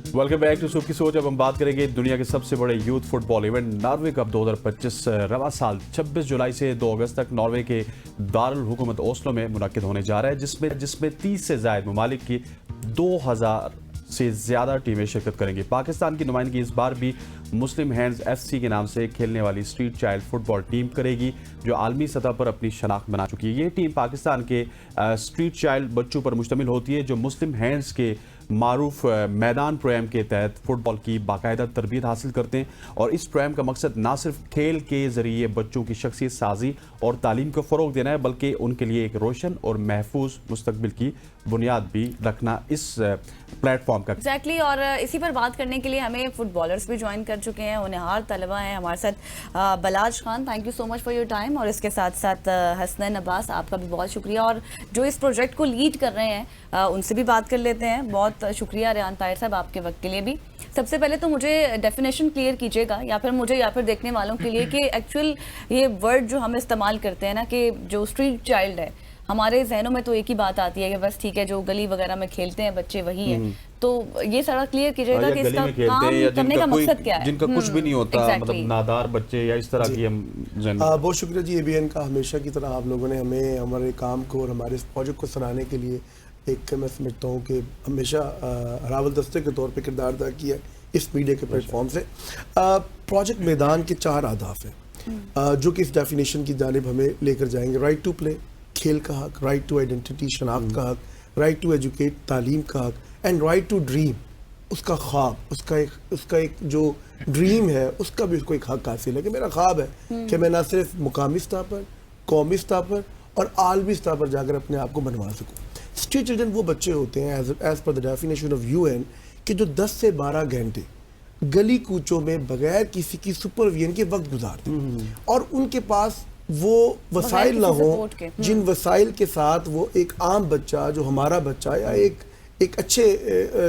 Welcome back to soup की सोच। अब हम बात करेंगे दुनिया के सबसे बड़े youth football event Norway cup 2025 रवा साल 26 जुलाई से 2 अगस्त तक नॉर्वे के दारुल हुकूमत ओस्लो में मुनक्किद होने जा रहा है, जिसमें 30 से ज़ायद ममालिक की 2000 से ज़्यादा टीमें शिरकत करेंगी। पाकिस्तान की नुमाइंदगी इस बार भी मुस्लिम हैंड्स FC के नाम से खेलने वाली स्ट्रीट चाइल्ड फुटबॉल टीम करेगी, जो आलमी सतह पर अपनी शनाख्त बना चुकी है। ये टीम पाकिस्तान के स्ट्रीट चाइल्ड बच्चों पर मुश्तमिल होती है, जो मुस्लिम हैंड्स के मारूफ मैदान प्रोग्राम के तहत फुटबॉल की बाकायदा तरबियत हासिल करते हैं। और इस प्रोग्राम का मकसद ना सिर्फ खेल के ज़रिए बच्चों की शख्सियत साजी और तालीम को फ़रोग देना है, बल्कि उनके लिए एक रोशन और महफूज मुस्तकबिल की बुनियाद भी रखना इस प्लेटफॉर्म का। एग्जैक्टली और इसी पर बात करने के लिए हमें फुटबॉलर्स भी ज्वाइन कर चुके हैं, होनहार तलबा हैं हमारे साथ। Balaj Khan, thank you so much for your time. और इसके साथ साथ हसनैन अब्बास, आपका भी बहुत शुक्रिया। और जो इस प्रोजेक्ट को लीड कर रहे हैं उनसे भी बात कर लेते हैं। बहुत शुक्रिया रेहान ताहिर साहब आपके वक्त के लिए भी। सबसे पहले तो मुझे डेफिनेशन क्लियर कीजिएगा, या फिर मुझे या फिर देखने वालों के लिए, कि एक्चुअल ये वर्ड जो हम इस्तेमाल करते हैं ना, कि जो स्ट्रीट चाइल्ड है, हमारे जहनों में तो एक ही बात आती है कि बस ठीक है, जो गली वगैरह में खेलते हैं बच्चे वही है। तो ये सारा क्लियर कीजिएगा कि इसका काम करने का मकसद क्या है। जिनका कुछ भी नहीं होता, मतलब नादार बच्चे या इस तरह की हम बहुत शुक्रिया जी ABN का। हमेशा की तरह आप लोगों ने हमें हमारे काम को और हमारे इस प्रोजेक्ट को सराहने के लिए एक, मैं समझता हूँ कि हमेशा रावल दस्ते के तौर पे किरदार अदा किया इस मीडिया के प्लेटफॉर्म से। प्रोजेक्ट मैदान के 4 अहदाफ हैं जो कि इस डेफिनेशन की जानिब हमें लेकर जाएंगे। राइट टू प्ले, खेल का हक, राइट टू आइडेंटिटी, शनाख्त का हक, राइट टू एजुकेट, तालीम का हक, एंड राइट टू ड्रीम, उसका ख्वाब, उसका एक जो ड्रीम है उसका भी उसको एक हक हासिल है कि मेरा ख्वाब है कि मैं ना सिर्फ मुकामी सतह पर, कौमी सतह पर और आलमी सतह पर जाकर अपने आप को बनवा सकूँ। स्ट्रीट चिल्ड्रन वो बच्चे होते हैं as per the definition of UN कि जो 10 से 12 घंटे गली कूचों में बगैर किसी की सुपरविजन के वक्त गुजारते हैं, और उनके पास वो वसाइल ना हो जिन वसाइल के साथ वो एक आम बच्चा, जो हमारा बच्चा, या एक अच्छे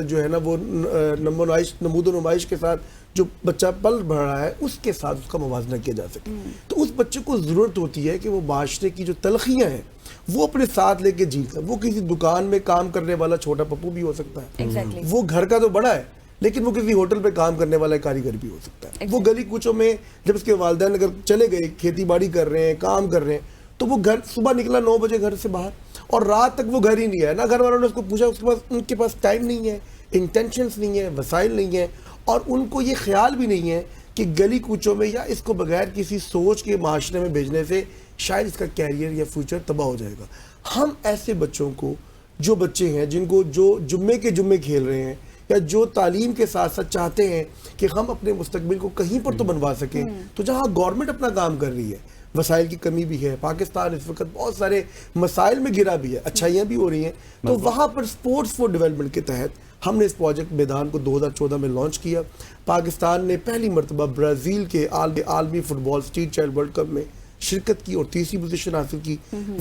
जो है ना वो नमूदो नुमाइश के साथ जो बच्चा पल बढ़ रहा है, उसके साथ उसका मुवाजना किया जा सके। तो उस बच्चे को ज़रूरत होती है कि वो माशरे की जो तलखियाँ हैं वो अपने साथ लेके जीता। वो किसी दुकान में काम करने वाला छोटा पप्पू भी हो सकता है, वो घर का तो बड़ा है लेकिन वो किसी होटल पे काम करने वाला कारीगर भी हो सकता है। वो गली कूचों में जब उसके वालिदैन अगर चले गए, खेती बाड़ी कर रहे हैं, काम कर रहे हैं, तो वो घर सुबह निकला 9 बजे घर से बाहर और रात तक वो घर ही नहीं है ना। घर वालों ने उसको पूछा, उनके पास टाइम नहीं है, इंटेंशंस नहीं है, वसाइल नहीं है, और उनको ये ख्याल भी नहीं है कि गली कूचों में या इसको बगैर किसी सोच के माशरे में भेजने से शायद इसका कैरियर या फ्यूचर तबाह हो जाएगा। हम ऐसे बच्चों को, जो बच्चे हैं जिनको जो जुम्मे के जुम्मे खेल रहे हैं, या जो तालीम के साथ साथ चाहते हैं कि हम अपने मुस्तकबिल को कहीं पर तो बनवा सकें, तो जहाँ गवर्नमेंट अपना काम कर रही है, वसाइल की कमी भी है, पाकिस्तान इस वक्त बहुत सारे मसाइल में घिरा भी है, अच्छाइयाँ भी हो रही हैं, तो वहाँ पर स्पोर्ट्स फॉर डेवलपमेंट के तहत हमने इस प्रोजेक्ट मैदान को 2014 में लॉन्च किया। पाकिस्तान ने पहली मरतबा ब्राज़ील के आलमी football street child world cup में शिरकत की और 3री पोजीशन हासिल की।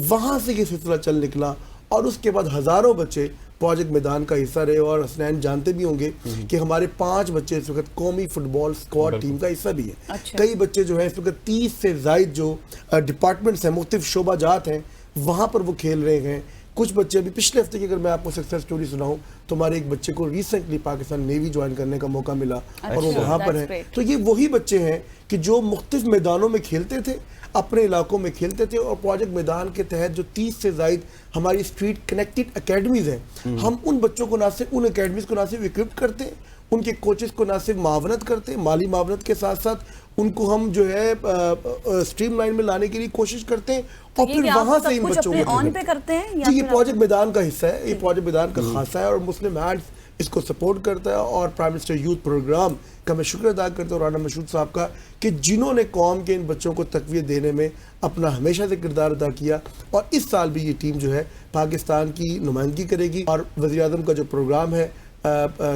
वहाँ से ये सिलसिला चल निकला और उसके बाद हज़ारों बच्चे प्रोजेक्ट मैदान का हिस्सा रहे। और हसनैन जानते भी होंगे कि हमारे 5 बच्चे इस वक्त कौमी फुटबॉल स्क्वाड टीम का हिस्सा भी है। अच्छा। कई बच्चे जो हैं इस वक्त 30 से ज़ायद जो डिपार्टमेंट्स हैं, मुख्तलिफ शोबाजात हैं, वहाँ पर वो खेल रहे हैं। कुछ बच्चे अभी पिछले हफ्ते की अगर मैं आपको सक्सेस स्टोरी सुनाऊं, तो हमारे एक बच्चे को रिसेंटली पाकिस्तान नेवी ज्वाइन करने का मौका मिला और वो वहाँ पर है। तो ये वही बच्चे हैं कि जो मुख्तलिफ मैदानों में खेलते थे, अपने इलाकों में खेलते थे, और प्रोजेक्ट मैदान के तहत जो 30 से ज़ायद हमारी स्ट्रीट कनेक्टेड अकेडमीज़ हैं, हम उन बच्चों को ना सिर्फ, उन अकेडमीज़ को ना सिर्फ इक्विप करते हैं, उनके कोचेस को ना सिर्फ मावनत करते हैं, माली मावनत के साथ साथ उनको हम जो है स्ट्रीम लाइन में लाने के लिए कोशिश करते हैं, और फिर वहाँ से इन बच्चों को ऑन पे करते हैं। जी, ये प्रोजेक्ट मैदान का हिस्सा है, ये प्रोजेक्ट मैदान का खासा है, और मुस्लिम हैंड्स इसको सपोर्ट करता है। और प्राइम मिनिस्टर यूथ प्रोग्राम का मैं शुक्र अदा करता हूँ राना मशहूद साहब का, कि जिन्होंने कौम के इन बच्चों को तक़वियत देने में अपना हमेशा से किरदार अदा किया। और इस साल भी ये टीम जो है पाकिस्तान की नुमाइंदगी करेगी, और वज़ीर-ए-आज़म का जो प्रोग्राम है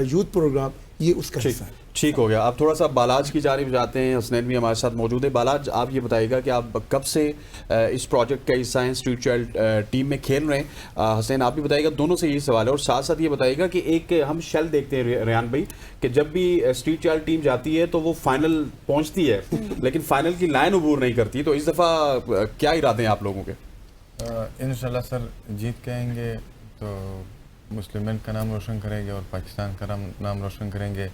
यूथ प्रोग्राम, ये उसका हिस्सा है। ठीक हो गया। आप थोड़ा सा बालाज की जानिब जाते हैं। हसनैन भी हमारे साथ मौजूद है। बालाज, आप ये बताइएगा कि आप कब से इस प्रोजेक्ट का हिस्सा हैं, स्ट्रीट चाइल्ड टीम में खेल रहे हैं। हसनैन, आप भी बताइएगा, दोनों से यही सवाल है। और साथ साथ ये बताइएगा कि एक हम शेल देखते हैं रेहान भाई, कि जब भी स्ट्रीट चाइल्ड टीम जाती है तो वो फाइनल पहुंचती है लेकिन फाइनल की लाइन अबूर नहीं करती। तो इस दफ़ा क्या इरादे हैं आप लोगों के? इंशाल्लाह सर जीत के आएंगे, तो مسلمین کا نام روشن کریں گے اور پاکستان کا نام روشن کریں گے.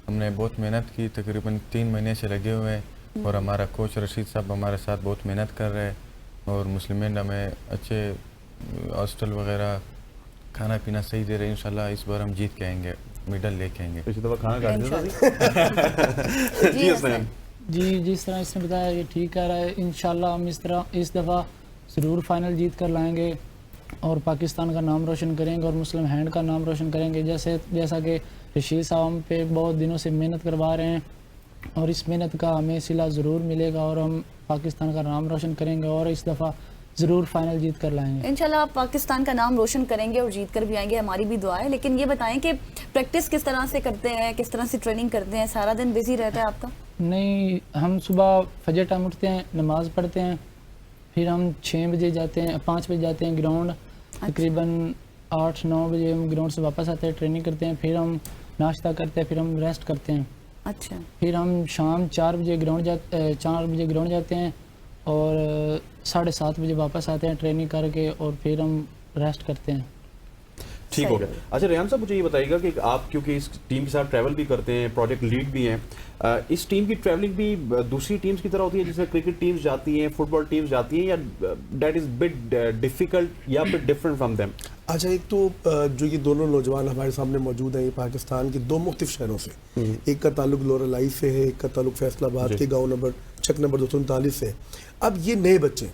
ہم نے بہت محنت کی, تقریباً 3 مہینے سے لگے ہوئے ہیں, اور ہمارا کوچ رشید صاحب ہمارے ساتھ بہت محنت کر رہے ہیں, اور مسلمین ہمیں اچھے ہاسٹل وغیرہ کھانا پینا صحیح دے رہے ہیں. انشاءاللہ اس بار ہم جیت کے آئیں گے, میڈل لے کے آئیں گے. پچھلی دفعہ کھانا کھا جی حسنین. جی جس طرح اس نے بتایا یہ ٹھیک کہہ رہا ہے. انشاءاللہ ہم اس دفعہ ضرور فائنل جیت کر لائیں گے اور پاکستان کا نام روشن کریں گے اور مسلم ہینڈ کا نام روشن کریں گے. جیسا کہ رشید صاحب ہم پہ بہت دنوں سے محنت کروا رہے ہیں, اور اس محنت کا ہمیں صلہ ضرور ملے گا, اور ہم پاکستان کا نام روشن کریں گے اور اس دفعہ ضرور فائنل جیت کر لائیں گے. انشاءاللہ آپ پاکستان کا نام روشن کریں گے اور جیت کر بھی آئیں گے, ہماری بھی دعا ہے. لیکن یہ بتائیں کہ پریکٹس کس طرح سے کرتے ہیں, کس طرح سے ٹریننگ کرتے ہیں, سارا دن بزی رہتا ہے آپ کا؟ نہیں, ہم صبح فجر ٹائم اٹھتے ہیں, نماز پڑھتے ہیں, پھر ہم 6 بجے جاتے ہیں, 5 بجے جاتے ہیں گراؤنڈ, تقریباً 8-9 بجے ہم گراؤنڈ سے واپس آتے ہیں, ٹریننگ کرتے ہیں, پھر ہم ناشتہ کرتے ہیں, پھر ہم ریسٹ کرتے ہیں. اچھا. پھر ہم شام 4 بجے گراؤنڈ جاتے ہیں اور 7:30 بجے واپس آتے ہیں ٹریننگ کر کے, اور پھر ہم ریسٹ کرتے ہیں. ٹھیک ہو گیا. اچھا ریحان صاحب, مجھے یہ بتائیے گا کہ آپ کیونکہ اس ٹیم کے ساتھ ٹریول بھی کرتے ہیں, پروجیکٹ لیڈ بھی ہیں, اس ٹیم کی ٹریولنگ بھی دوسری ٹیمز کی طرح ہوتی ہے جیسے کرکٹ ٹیمز جاتی ہیں, فٹ بال ٹیمز جاتی ہیں, یا دیٹ از بٹ ڈیفیکلٹ یا بٹ ڈفرنٹ فرام دیم؟ اچھا, ایک تو جو یہ دونوں نوجوان ہمارے سامنے موجود ہیں, یہ پاکستان کے 2 مختلف شہروں سے, ایک کا تعلق لورالائی سے ہے, ایک کا تعلق فیصل آباد کے گاؤں چک نمبر 239 سے. اب یہ نئے بچے,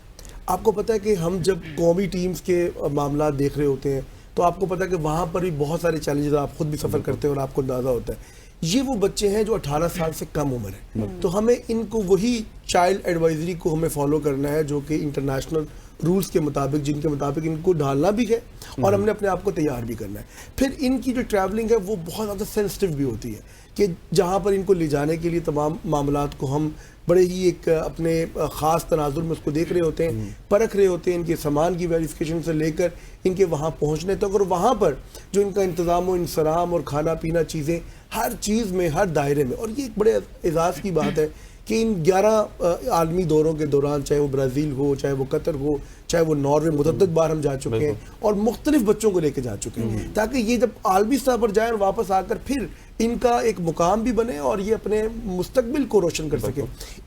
آپ کو پتہ ہے کہ ہم جب قومی ٹیمز کے معاملات دیکھ رہے ہوتے ہیں تو آپ کو پتہ ہے کہ وہاں پر بھی بہت سارے چیلنجز, آپ خود بھی سفر کرتے ہیں اور آپ کو اندازہ ہوتا ہے. یہ وہ بچے ہیں جو 18 سال سے کم عمر ہے, تو ہمیں ان کو وہی چائلڈ ایڈوائزری کو ہمیں فالو کرنا ہے جو کہ انٹرنیشنل رولز کے مطابق, جن کے مطابق ان کو ڈھالنا بھی ہے اور ہم نے اپنے آپ کو تیار بھی کرنا ہے. پھر ان کی جو ٹریولنگ ہے وہ بہت زیادہ سینسٹیو بھی ہوتی ہے کہ جہاں پر ان کو لے جانے کے لیے تمام معاملات کو ہم بڑے ہی ایک اپنے خاص تناظر میں اس کو دیکھ رہے ہوتے ہیں, پرکھ رہے ہوتے ہیں, ان کے سامان کی ویریفیکیشن سے لے کر ان کے وہاں پہنچنے تک, اور وہاں پر جو ان کا انتظام و انصرام اور کھانا پینا چیزیں ہر چیز میں, ہر دائرے میں. اور یہ ایک بڑے اعزاز کی بات ہے کہ ان 11 عالمی دوروں کے دوران, چاہے وہ برازیل ہو, چاہے وہ قطر ہو, چاہے وہ ناروے, متعدد بار ہم جا چکے ہیں اور مختلف بچوں کو لے کے جا چکے ہیں, تاکہ یہ جب عالمی سطح پر جائیں اور واپس آ کر پھر ان کا ایک مقام بھی بنے اور یہ اپنے مستقبل کو روشن کر سکے.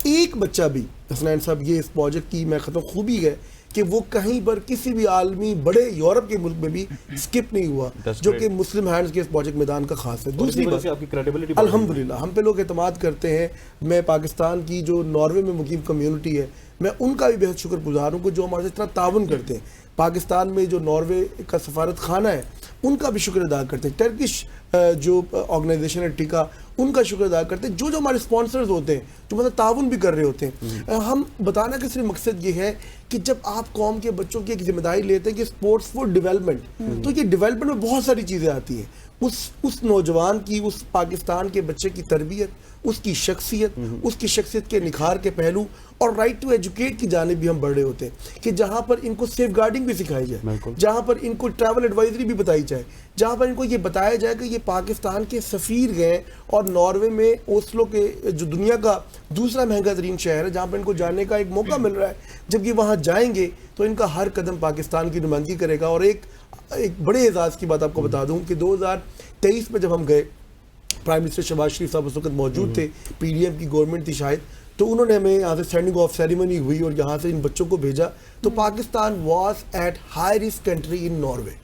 ایک بچہ بھی حسنین صاحب, یہ اس پروجیکٹ کی میں ختم خوبی ہے کہ وہ کہیں پر کسی بھی عالمی بڑے یورپ کے ملک میں بھی سکپ نہیں ہوا, جو کہ مسلم ہینڈز کے اس پروجیکٹ میدان کا خاص ہے. دوسری بات, الحمدللہ ہم پہ لوگ اعتماد کرتے ہیں. میں پاکستان کی جو ناروے میں مقیم کمیونٹی ہے, میں ان کا بھی بہت شکر گزار ہوں کہ جو ہمارے اتنا تعاون کرتے ہیں. پاکستان میں جو ناروے کا سفارت خانہ ہے ان کا بھی شکر ادا کرتے ہیں. ٹرکش جو آرگنائزیشن ہے ٹیکا, ان کا شکر ادا کرتے ہیں. جو ہمارے اسپانسرز ہوتے ہیں جو مطلب تعاون بھی کر رہے ہوتے ہیں. ہم بتانا کا صرف مقصد یہ ہے کہ جب آپ قوم کے بچوں کی ایک ذمہ داری لیتے ہیں کہ اسپورٹس فور ڈیولپمنٹ, تو یہ ڈیولپمنٹ میں بہت ساری چیزیں آتی ہیں. اس نوجوان کی, اس پاکستان کے بچے کی تربیت, اس کی شخصیت کے نکھار کے پہلو اور رائٹ ٹو ایجوکیٹ کی جانب بھی ہم بڑھ رہے ہوتے ہیں کہ جہاں پر ان کو سیف گارڈنگ بھی سکھائی جائے, جہاں پر ان کو ٹریول ایڈوائزری بھی بتائی جائے, جہاں پر ان کو یہ بتایا جائے کہ یہ پاکستان کے سفیر گئے اور ناروے میں اوسلو کے جو دنیا کا دوسرا مہنگا ترین شہر ہے, جہاں پر ان کو جانے کا ایک موقع مل رہا ہے. جب یہ وہاں جائیں گے تو ان کا ہر قدم پاکستان کی نمائندگی کرے گا. اور ایک بڑے اعزاز کی بات آپ کو بتا دوں کہ 2023 میں جب ہم گئے, پرائم منسٹر شہباز شریف صاحب اس وقت موجود تھے, پی ڈی ایم کی گورنمنٹ تھی شاید, تو انہوں نے ہمیں یہاں سے اسٹینڈنگ آف سیریمنی ہوئی اور یہاں سے ان بچوں کو بھیجا. تو Pakistan was at high risk country in Norway.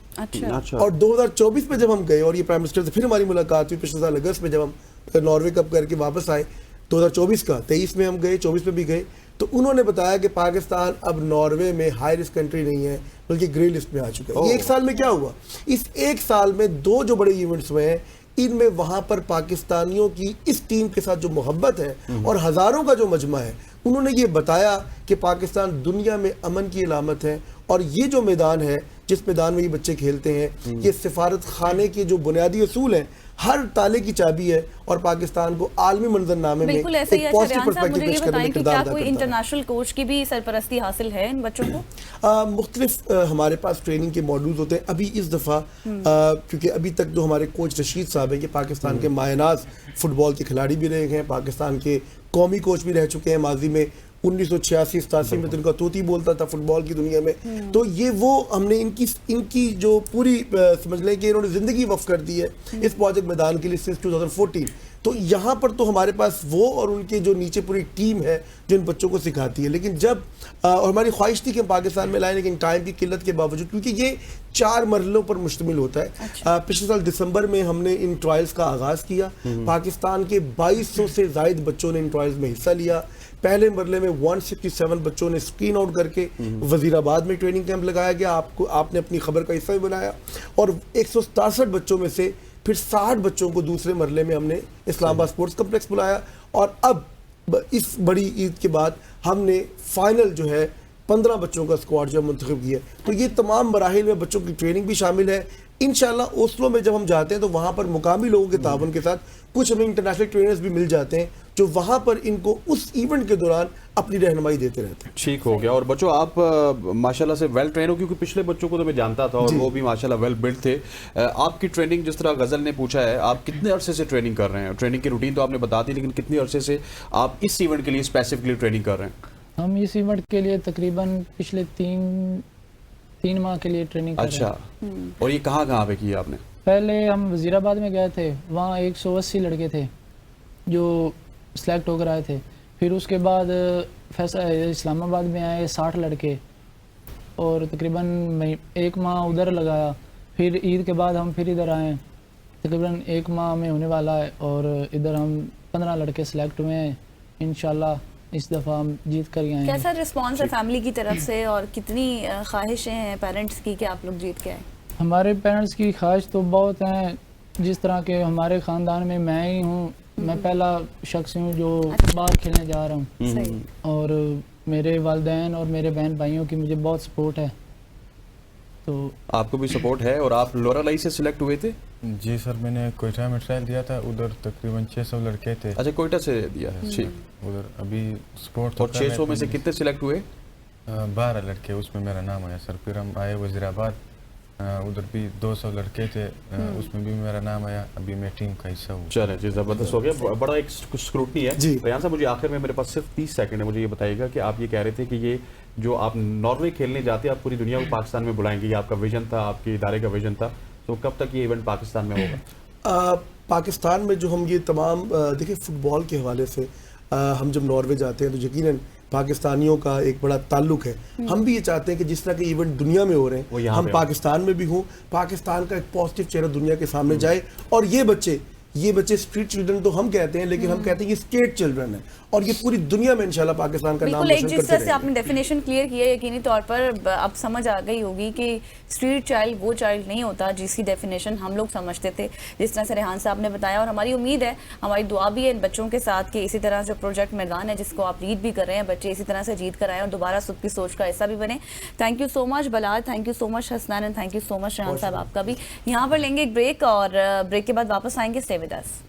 اور 2024 میں جب ہم گئے اور یہ پرائم منسٹر سے پھر ہماری ملاقات ہوئی پچھلے سال اگست میں, جب ہم ناروے کپ کر کے واپس آئے 2024 کا, 23 میں ہم گئے, 24 میں بھی گئے, تو انہوں نے بتایا کہ پاکستان اب ناروے میں ہائی رسک کنٹری نہیں ہے بلکہ گرے لسٹ میں آ چکا ہے. یہ ایک سال میں کیا ہوا؟ اس ایک سال میں 2 جو بڑے ایونٹس ہوئے ہیں, ان میں وہاں پر پاکستانیوں کی اس ٹیم کے ساتھ جو محبت ہے اور ہزاروں کا جو مجمع ہے, انہوں نے یہ بتایا کہ پاکستان دنیا میں امن کی علامت ہے. اور یہ جو میدان ہے, جس میدان میں یہ بچے کھیلتے ہیں, یہ سفارت خانے کے جو بنیادی اصول ہیں, ہر تالے کی چابی ہے اور پاکستان کو عالمی منظرنامے میں بالکل ایسے ہی ہے. شریان صاحب مجھے یہ بتائیں کہ کیا کوئی انٹرنیشنل کوچ کی بھی سرپرستی حاصل ہے ان بچوں کو؟ مختلف ہمارے پاس ٹریننگ کے موڈولز ہوتے ہیں. ابھی اس دفعہ کیونکہ ابھی تک جو ہمارے کوچ رشید صاحب ہیں, یہ پاکستان کے مایہ ناز فٹ بال کے کھلاڑی بھی رہے ہیں, پاکستان کے قومی کوچ بھی رہ چکے ہیں ماضی میں, 1986-87 में तो इनका तोती बोलता था फुटबॉल की दुनिया में। तो ये वो हमने इनकी जो पूरी समझ लें कि इन्होंने ज़िंदगी वक्फ कर दी है इस प्रोजेक्ट मैदान के लिए सिंस 2014। तो यहाँ पर तो हमारे पास वो और उनके जो नीचे पूरी टीम है जो इन बच्चों को सिखाती है। लेकिन जब और हमारी ख्वाहिश थी कि हम पाकिस्तान में लाएं, लेकिन टाइम की किल्लत के बावजूद, क्योंकि ये 4 मरहलों पर मुश्तमिल होता है। पिछले साल दिसंबर में हमने इन ट्रायल्स का आगाज़ किया। पाकिस्तान के 2200 से ज़ायद बच्चों ने इन ट्रायल्स में हिस्सा लिया। पहले मरले में 167 बच्चों ने स्क्रीन आउट करके वजीराबाद में ट्रेनिंग कैंप लगाया गया, आपने अपनी खबर का हिस्सा भी बनाया। और 167 बच्चों में से फिर 60 बच्चों को दूसरे मरले में हमने इस्लामाबाद स्पोर्ट्स कम्प्लेक्स बुलाया। और अब इस बड़ी ईद के बाद हमने फाइनल जो है 15 बच्चों का स्क्वाड जो मुंतखब किया। तो ये तमाम मराहिल में बच्चों की ट्रेनिंग भी शामिल है। इंशाल्लाह ओस्लो में जब हम जाते हैं तो वहाँ पर मुकामी लोगों के ताबन के साथ कुछ हमें इंटरनेशनल ट्रेनर्स भी मिल जाते हैं जो वहाँ पर इनको उस इवेंट के दौरान अपनी रहनुमाई देते रहते हैं। ठीक हो गया। और बच्चों आप माशाल्लाह से वेल ट्रेन हो, क्योंकि पिछले बच्चों को तो मैं जानता था और वो भी माशाल्लाह वेल बिल्ड थे। आपकी ट्रेनिंग जिस तरह गज़ल ने पूछा है, आप कितने अरसे से ट्रेनिंग कर रहे हैं? ट्रेनिंग की रूटीन तो आपने बता दी, लेकिन कितने अरसे से आप इस इवेंट के लिए स्पेसिफिकली ट्रेनिंग कर रहे हैं? हम इस इवेंट के लिए तकरीबन पिछले तीन माह के लिए ट्रेनिंग कर रहे हैं। अच्छा, और ये कहाँ पे की आपने? पहले हम वजीराबाद में गए थे, वहाँ 180 लड़के थे जो सेलेक्ट होकर आए थे। फिर उसके बाद इस्लामाबाद में आए 60 लड़के और तकरीबन 1 माह उधर लगाया। फिर ईद के बाद हम फिर इधर आए, तकरीबन 1 माह में होने वाला है और इधर हम 15 लड़के सेलेक्ट हुए हैं। इंशाल्लाह इस दफ़ा हम जीत कर आए। कैसा रिस्पॉन्स है फैमिली की तरफ से और कितनी ख्वाहिशें हैं पेरेंट्स की कि आप लोग जीत के आए? हमारे पेरेंट्स की ख्वाहिश तो बहुत हैं, जिस तरह के हमारे ख़ानदान में मैं ही हूँ, मैं पहला शख्स हूँ जो बाहर खेलने जा रहा हूँ। और मेरे वालिदैन और मेरे बहन भाइयों की मुझे बहुत सपोर्ट है। तो आपको भी सपोर्ट है। और आप लोरालाई से सिलेक्ट हुए थे? जी सर, मैंने कोयटा में ट्रायल दिया था, उधर तकरीबन 600 लड़के थे। अच्छा, कोयटा से दिया है, ठीक। उधर अभी स्पोर्ट। और 600 में से कितने सिलेक्ट हुए? 12 लड़के, उसमें मेरा नाम आया सर। फिर हम आए वजीराबाद, उधर भी 200 लड़के थे, उसमें भी मेरा नाम आया। अभी मैं टीम का हिस्सा हूँ। चले जी, ज़बरदस्त हो गया। बड़ा एक स्क्रूटनी है जी। रियान साहब, मुझे आखिर में मेरे पास सिर्फ 30 सेकंड है, मुझे ये बताइएगा कि आप ये कह रहे थे कि ये जो आप नॉर्वे खेलने जाते हैं, आप पूरी दुनिया को पाकिस्तान में बुलाएंगे, ये आपका विजन था, आपके इदारे का विजन था। तो कब तक ये इवेंट पाकिस्तान में होगा? पाकिस्तान में जो हम ये तमाम देखिए फुटबॉल के हवाले से हम जब नॉर्वे जाते हैं तो यकीनन पाकिस्तानियों का एक बड़ा ताल्लुक है। हम भी ये चाहते हैं कि जिस तरह के इवेंट दुनिया में हो रहे हैं हम पाकिस्तान में भी हों, पाकिस्तान का एक पॉजिटिव चेहरा दुनिया के सामने जाए। और ये बच्चे स्ट्रीट चिल्ड्रन तो हम कहते हैं, लेकिन हम कहते हैं ये स्टेट चिल्ड्रन है और ये पूरी दुनिया में इंशाल्लाह पाकिस्तान का नाम रोशन करते जिस तरह से आपने डेफिनेशन क्लियर की है, यकीनी तौर पर अब समझ आ गई होगी कि स्ट्रीट चाइल्ड वो चाइल्ड नहीं होता जिसकी डेफिनेशन हम लोग समझते थे, जिस तरह से रेहान साहब ने बताया। और हमारी उम्मीद है, हमारी दुआ भी है इन बच्चों के साथ कि इसी तरह जो प्रोजेक्ट मैदान है जिसको आप लीड भी कर रहे हैं, बच्चे इसी तरह से जीत कर आए और दोबारा सुख की सोच का हिस्सा भी बने। Thank you so much Bilal, thank you so much Hasnain, and thank you so much Rehan साहब। आपका भी यहाँ पर लेंगे एक ब्रेक और ब्रेक के बाद वापस आएंगे। Stay with us.